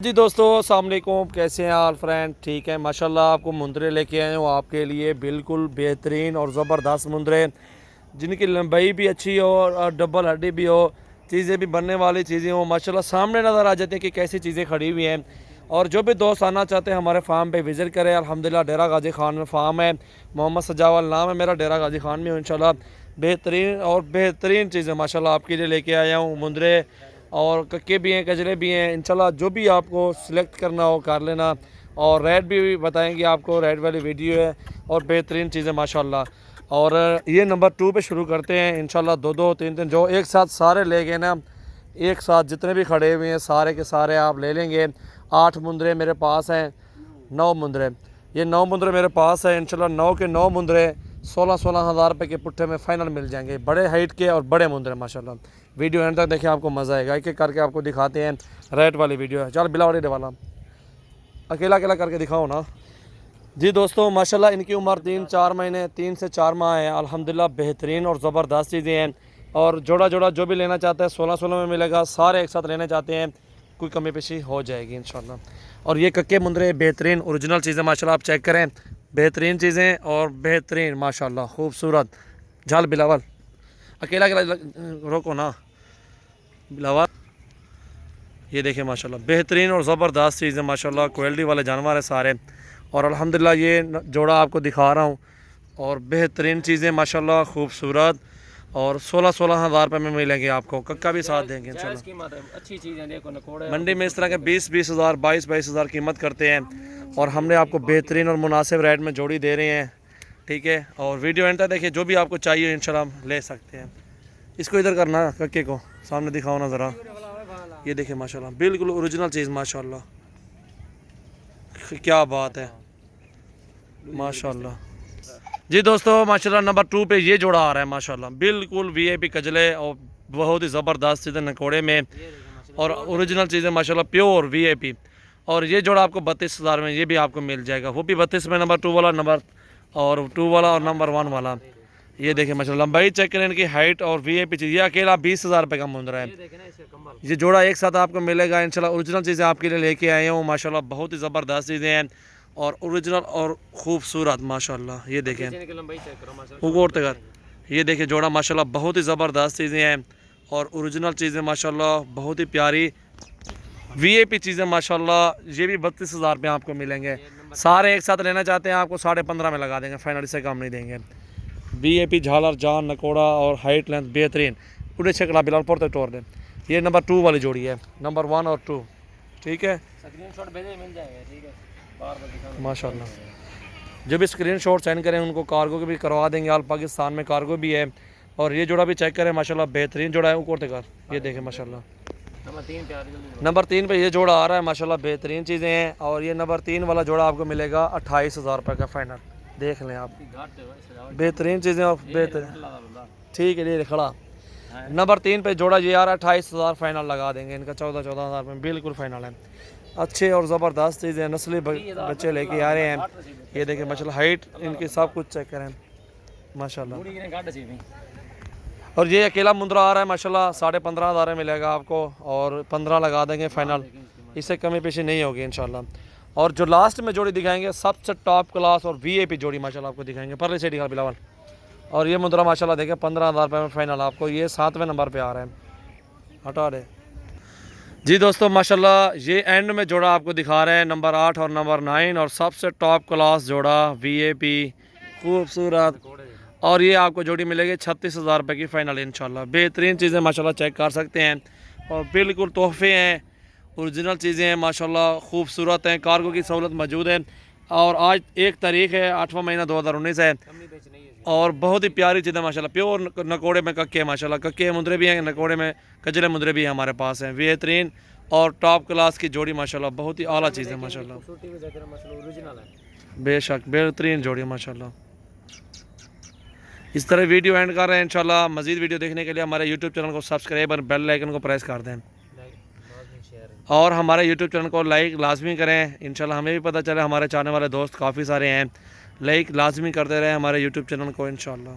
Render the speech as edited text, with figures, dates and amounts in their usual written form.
जी दोस्तों अस्सलाम वालेकुम, कैसे हैं आप फ्रेंड? ठीक है माशाल्लाह। आपको मुंदरे लेके आए हूँ आपके लिए, बिल्कुल बेहतरीन और ज़बरदस्त मुंदरे जिनकी लंबाई भी अच्छी हो और डबल हड्डी भी हो, चीज़ें भी बनने वाली चीज़ें हो माशाल्लाह, सामने नज़र आ जाती है कि कैसी चीज़ें खड़ी हुई हैं। और जो भी दोस्त आना चाहते हैं हमारे फार्म पे विज़िट करें। अल्हम्दुलिल्लाह डेरा गाजी खान में फ़ार्म है, मोहम्मद सजावल नाम है मेरा, डेरा गाजी खान में हूँ इंशाल्लाह। बेहतरीन और बेहतरीन चीज़ें माशाल्लाह आपके लिए लेके आया हूँ। मुंदरे और कक्के भी हैं, कजरे भी हैं इंशाल्लाह, जो भी आपको सिलेक्ट करना हो कर लेना। और रेट भी बताएंगे आपको, रेट वाली वीडियो है और बेहतरीन चीज़ें माशाल्लाह। और ये नंबर 2 पे शुरू करते हैं इंशाल्लाह। दो दो तीन तीन जो एक साथ सारे ले गए ना, एक साथ जितने भी खड़े हुए हैं सारे के सारे आप ले लेंगे। 8 मुंदरे मेरे पास हैं, 9 मुंदरे, ये 9 मुंदरे मेरे पास है इंशाल्लाह। 9 के 9 मुंदरे 16-16 हज़ार रुपये के पुट्ठे में फ़ाइनल मिल जाएंगे, बड़े हाइट के और बड़े मुंदरे माशाल्लाह। वीडियो एंड तक देखिए, आपको मज़ा आएगा। एक एक करके आपको दिखाते हैं। रेट वाली वीडियो है, चल बिलावड़ी वाला अकेला अकेला करके दिखाओ ना। जी दोस्तों माशाल्लाह, इनकी उम्र 3-4 महीने, 3 से 4 माह है अल्हम्दुलिल्लाह। बेहतरीन और ज़बरदस्त चीज़ें हैं। और जोड़ा जोड़ा जो भी लेना चाहता है 16-16 में मिलेगा। सारे एक साथ लेने चाहते हैं कोई कमी पेशी हो जाएगी इंशाल्लाह। और ये कक्के मुंदरे बेहतरीन ओरिजिनल चीज़ें माशाल्लाह, आप चेक करें, बेहतरीन चीज़ें और बेहतरीन माशाल्लाह खूबसूरत। झल बिलावल अकेला अकेला रोको ना बिलावल। ये देखें माशाल्लाह, बेहतरीन और ज़बरदस्त चीज़ें माशाल्लाह, क्वालिटी वाले जानवर हैं सारे। और अल्हम्दुलिल्लाह ये जोड़ा आपको दिखा रहा हूँ और बेहतरीन चीज़ें माशाल्लाह खूबसूरत। और 16-16 हज़ार रुपये में मिलेंगे आपको, कक्का भी साथ देंगे इंशाल्लाह। अच्छी चीज़ें देखो, नकोड़े मंडी में इस तरह के 20-20 हज़ार, 22-22 हज़ार कीमत करते हैं और हमने आपको बेहतरीन और मुनासिब रेट में जोड़ी दे रहे हैं। ठीक है, और वीडियो एंड तक देखिए, जो भी आपको चाहिए इंशाल्लाह ले सकते हैं। इसको इधर करना, कक्के को सामने दिखाओ ना ज़रा। ये देखिए माशाल्लाह, बिल्कुल ओरिजिनल चीज़ माशाल्लाह, क्या बात है माशाल्लाह। जी दोस्तों माशाल्लाह, नंबर 2 पे ये जोड़ा आ रहा है माशाल्लाह, बिल्कुल वीआईपी कजले और बहुत ही ज़बरदस्त चीज़ें नकोड़े में और ओरिजिनल चीज़ें माशाल्लाह, प्योर वीआईपी। और ये जोड़ा आपको 32 हज़ार में ये भी आपको मिल जाएगा, वो भी 32 में। नंबर 2 वाला, नंबर और 2 वाला और नंबर 1 वाला। ये देखें माशाल्लाह, लंबाई चेक करें इनकी, हाइट और वीआईपी चीज़। ये अकेला 20 हज़ार रुपये का मुंदरा है। ये जोड़ा एक साथ आपको मिलेगा इंशाल्लाह। ओरिजिनल चीज़ें आपके लिए लेके आए हूँ माशाल्लाह, बहुत ही ज़बरदस्त चीज़ें हैं और ओरिजिनल और खूबसूरत माशाल्लाह। ये देखें उगोड़ते कर, ये देखें जोड़ा माशाल्लाह, बहुत ही ज़बरदस्त चीज़ें हैं और ओरिजिनल चीज़ें माशाल्लाह, बहुत ही प्यारी वीआईपी चीज़ें माशाल्लाह। ये भी 32 हज़ार रुपये आपको मिलेंगे। सारे एक साथ लेना चाहते हैं आपको 15.5 में लगा देंगे फाइनल, से कम नहीं देंगे। वीआईपी झालर जान नकोड़ा और हाइट लेंथ बेहतरीन, उड़े छकड़ा बिलाल पोरते तोड़ दें। ये नंबर 2 वाली जोड़ी है, नंबर 1 और 2। ठीक है, स्क्रीनशॉट भेजे मिल जाएगा। ठीक है, बार माशाल्लाह। जो भी स्क्रीनशॉट सेंड करें उनको कार्गो के भी करवा देंगे, आल पाकिस्तान में कार्गो भी है। और ये जोड़ा भी चेक करें माशाल्लाह, बेहतरीन जोड़ा है। ऊपर कर, ये देखें माशाल्लाह, नंबर 3 पे ये जोड़ा आ रहा है माशाल्लाह, बेहतरीन चीज़ें हैं। और ये नंबर 3 वाला जोड़ा आपको मिलेगा 28 हज़ार रुपये का फ़ाइनल। देख लें आप, बेहतरीन चीज़ें और बेहतरीन। ठीक है, ये खड़ा नंबर 3 पे जोड़ा ये आ रहा है 28 हज़ार फ़ाइनल लगा देंगे इनका। 14-14 हज़ार में बिल्कुल फ़ाइनल है। अच्छे और ज़बरदस्त चीज़ें, नस्ली बच्चे लेके आ रहे हैं। ये देखें माशाल्लाह, हाइट इनकी सब कुछ चेक करें माशाल्लाह। और ये अकेला मुंदरा आ रहा है माशाल्लाह, 15.5 हज़ार में मिलेगा आपको और 15 लगा देंगे फ़ाइनल, इससे कमी पेशी नहीं होगी इंशाल्लाह। और जो लास्ट में जोड़ी दिखाएंगे सबसे टॉप क्लास और वीआईपी जोड़ी माशाल्लाह आपको दिखाएंगे। परले से दिखा बिलावल। और ये मुंदरा माशाल्लाह देखें 15 हज़ार रुपये में फ़ाइनल आपको, ये 7वें नंबर पे आ रहा है। हटा दे जी दोस्तों माशाल्लाह, ये एंड में जोड़ा आपको दिखा रहे हैं, नंबर 8 और नंबर 9 और सबसे टॉप क्लास जोड़ा वीआईपी खूबसूरत। और ये आपको जोड़ी मिलेगी 36 हज़ार रुपये की फ़ाइनल इंशाल्लाह। बेहतरीन चीज़ें माशाल्लाह, चेक कर सकते हैं और बिल्कुल तोहफे हैं, ओरिजिनल चीज़ें हैं माशाल्लाह, खूबसूरत हैं। कार्गो की सहूलत मौजूद है। और आज 1 तारीख़ है, 8वां महीना 2019 है। और बहुत ही प्यारी चीज़ें माशाल्लाह, प्योर नकोड़े में कक्के माशाल्लाह, कक्के मुंदरे भी हैं, नकोड़े में कजले मुंदरे भी हैं हमारे पास हैं। बेहतरीन और टॉप क्लास की जोड़ी माशाल्लाह, बहुत ही आला चीज़ है माशाल्लाह। बेशक बेहतरीन जोड़ी माशाल्लाह। इस तरह वीडियो एंड कर रहे हैं इंशाल्लाह। मज़ीद वीडियो देखने के लिए हमारे यूट्यूब चैनल को सब्सक्राइब और बेल आइकन को प्रेस कर दें और हमारे यूट्यूब चैनल को लाइक लाजमी करें इंशाल्लाह। हमें भी पता चले, हमारे चाहने वाले दोस्त काफ़ी सारे हैं, लाइक लाजमी करते रहे हमारे यूट्यूब चैनल को इंशाल्लाह।